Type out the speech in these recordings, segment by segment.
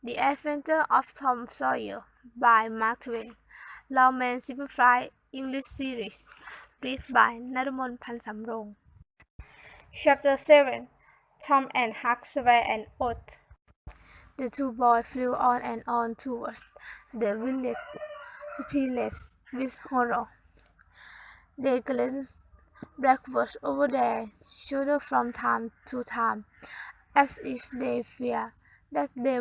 The Adventure of Tom Sawyer by Mark Twain. Lawman Simplified English Series. Read by Naruemon Pansamrong. Chapter 7. Tom and Huck swear an oath. The two boys flew on and on towards the village, speechless with horror. They glanced backwards over their shoulders from time to time, as if they feared that they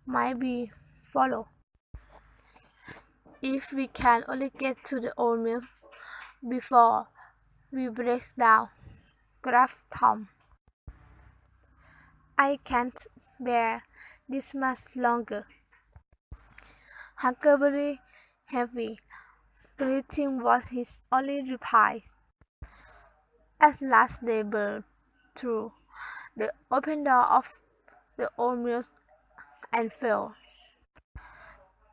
might be followed. "If we can only get to the old mill before we break down," gasped Tom. "I can't bear this much longer." Huckleberry, heavy breathing was his only reply. At last they burst through the open door of the old mill and fell,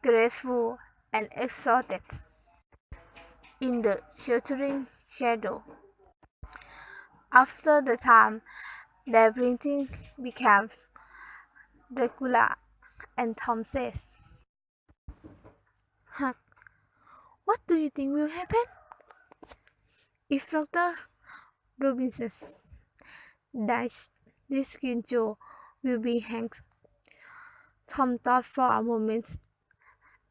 graceful and exhausted, in the sheltering shadow. After the time, their breathing became regular, and Tom says, "Huck, what do you think will happen if Dr. Robinson dies? This King Joe will be hanged." Tom thought for a moment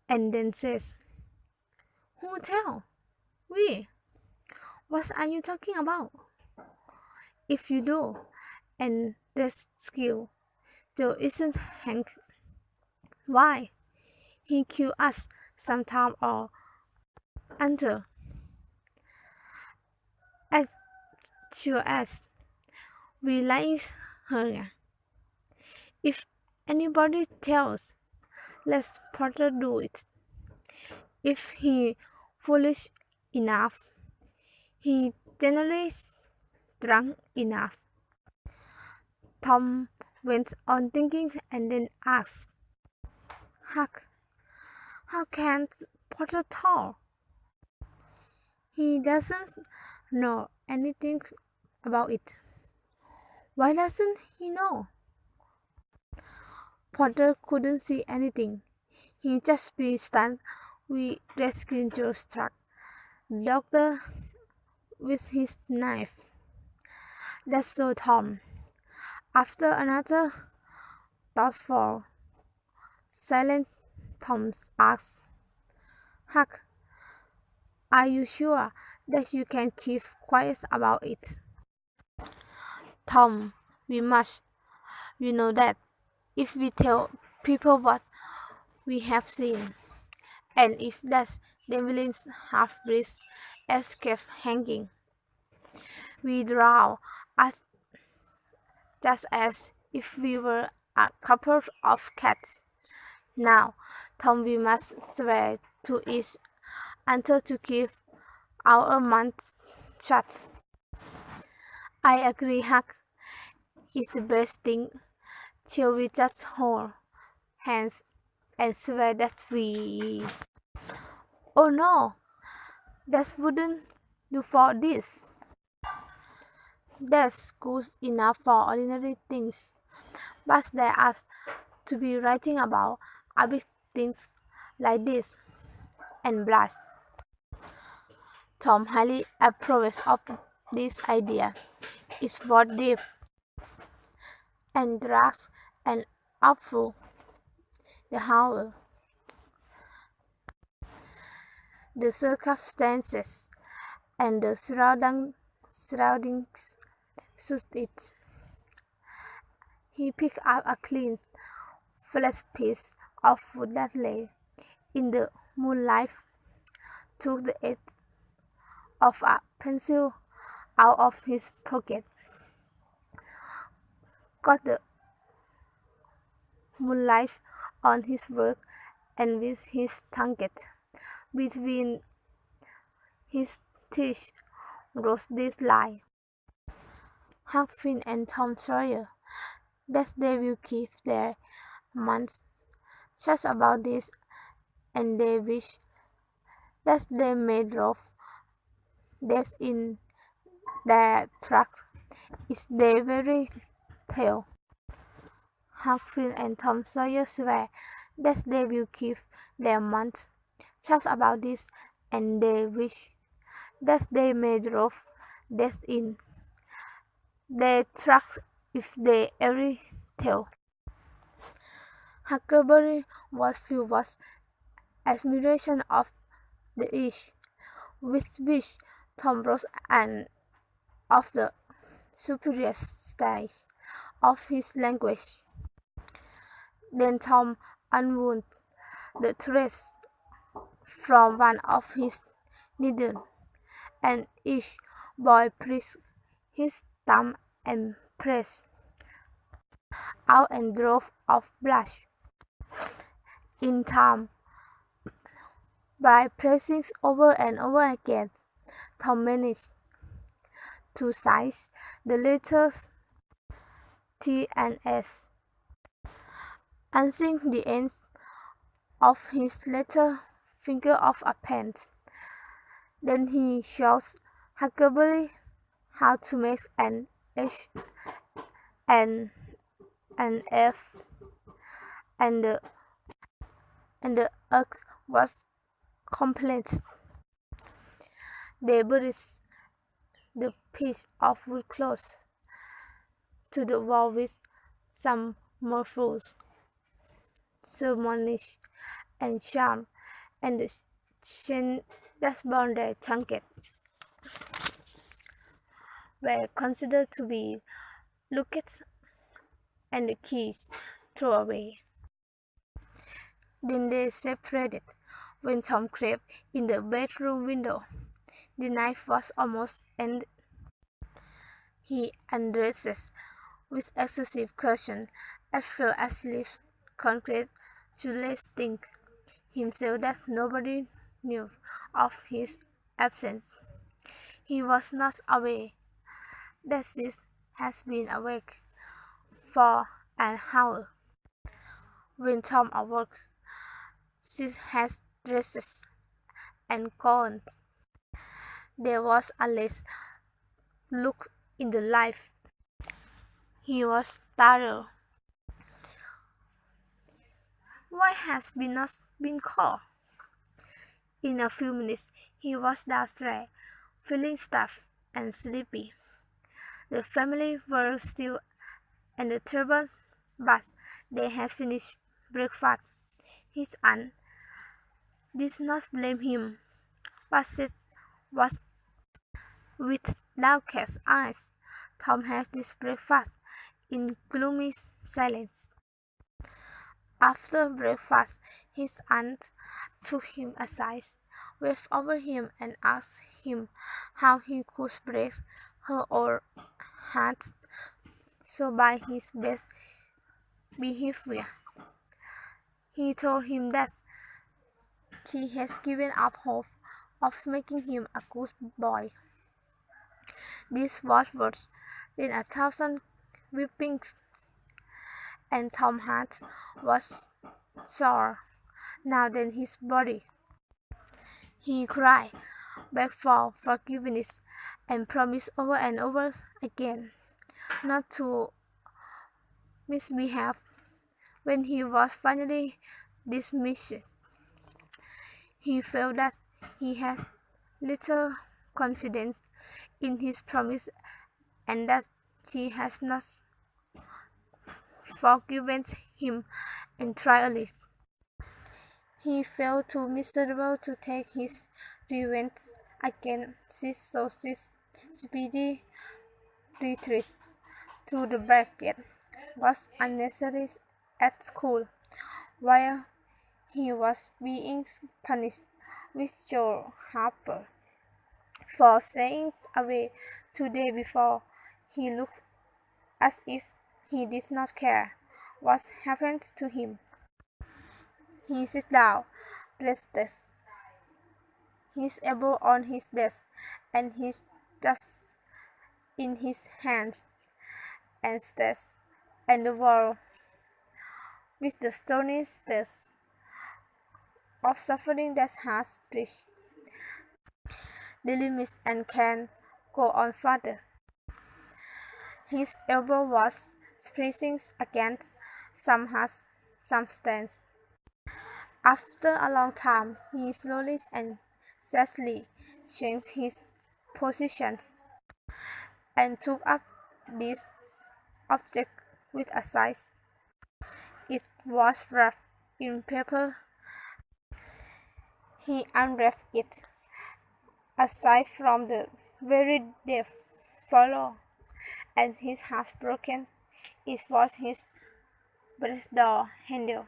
and then says, "Who tell? We? What are you talking about? If you do, and rescue Joe isn't hanged, why, he killed us sometime or other, as sure as we lie here. If anybody tells, let Porter do it. If he foolish enough, he generally drunk enough." Tom went on thinking and then asked, "Huck, how can Porter talk? He doesn't know anything about it." "Why doesn't he know?" "Porter couldn't see anything. He'd just be stunned. We rescued Joe's truck. The doctor with his knife." "That's so, Tom." After another thoughtful silence, Tom asked, "Huck, are you sure that you can keep quiet about it?" "Tom, we must. You know that if we tell people what we have seen, and if that Devlin's half-breeds escape hanging, we drown us just as if we were a couple of cats. Now, Tom, we must swear to each other to keep our mouths shut." "I agree, Huck. It's the best thing. Shall we just hold hands and swear that we—" "Oh no, that wouldn't do for this. That's good enough for ordinary things, but they ask to be writing about a big things like this," and blushed. Tom highly approves of this idea. It's both deep and dark and awful. The hour, the circumstances, and the surroundings suit it. He picked up a clean, fresh piece of wood that lay in the moonlight, took the edge of a pencil out of his pocket, got the moonlight on his work, and with his tongue between his teeth wrote this line: "Huck Finn and Tom Sawyer, that they will keep their mouths shut about this, and they wish that they may drop dead in their tracks. It's their very tale." Huck Finn and Tom Sawyer swear that they will keep their months. Talk about this, and they wish that they may drove death in. They trust if they ever tell. Huckleberry was filled with admiration of the age with which Tom rose and of the superior styles of his language. Then Tom unwound the threads from one of his needles, and each boy pressed his thumb and pressed out a drop of blood. In time, by pressing over and over again, Tom managed to size the letters T and S, using the ends of his little finger of a pen. Then he showed Huckleberry how to make an H and an F, and the arc was complete. They buried the piece of wood close to the wall with some mirthful ceremony and charm, and the chain that bound their trinket were considered to be lockets and the keys thrown away. Then they separated. When Tom crept in the bedroom window, the night was almost ended. He undresses with excessive caution and fell asleep, congratulating himself that nobody knew of his absence. He was not aware that Sis has been awake for an hour. When Tom awoke, Sis had dressed and gone. There was a less look in the light. He was startled. Why has he not been called? In a few minutes he was downstairs, feeling stuffed and sleepy. The family were still at the table, but they had finished breakfast. His aunt did not blame him, but said was with downcast eyes. Tom had this breakfast in gloomy silence. After breakfast, his aunt took him aside, waved over him, and asked him how he could break her old heart so by his best behavior. He told him that she has given up hope of making him a good boy. This was worse than 1,000 whippings, and Tom's heart was sore now than his body. He cried, begged for forgiveness, and promised over and over again not to misbehave. When he was finally dismissed, he felt that he had little confidence in his promise and that she has not forgiven him entirely. He felt too miserable to take his revenge against Sis, so his speedy retreat through the back gate was unnecessary at school, while he was being punished with Joe Harper for staying away 2 days before. He looked as if he did not care what happened to him. He sat down, restless, his elbow on his desk, and his dust in his hands, and stared at the wall with the stony stare of suffering that has reached the limits and can go on further. His elbow was pressing against Some has, some stands. After a long time, he slowly and steadily changed his position and took up this object with a size. It was wrapped in paper. He unwrapped it. Aside from the very deep follow and his heart broken, it was his brass door handle.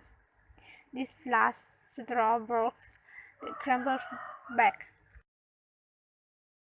This last straw broke the crumbled back.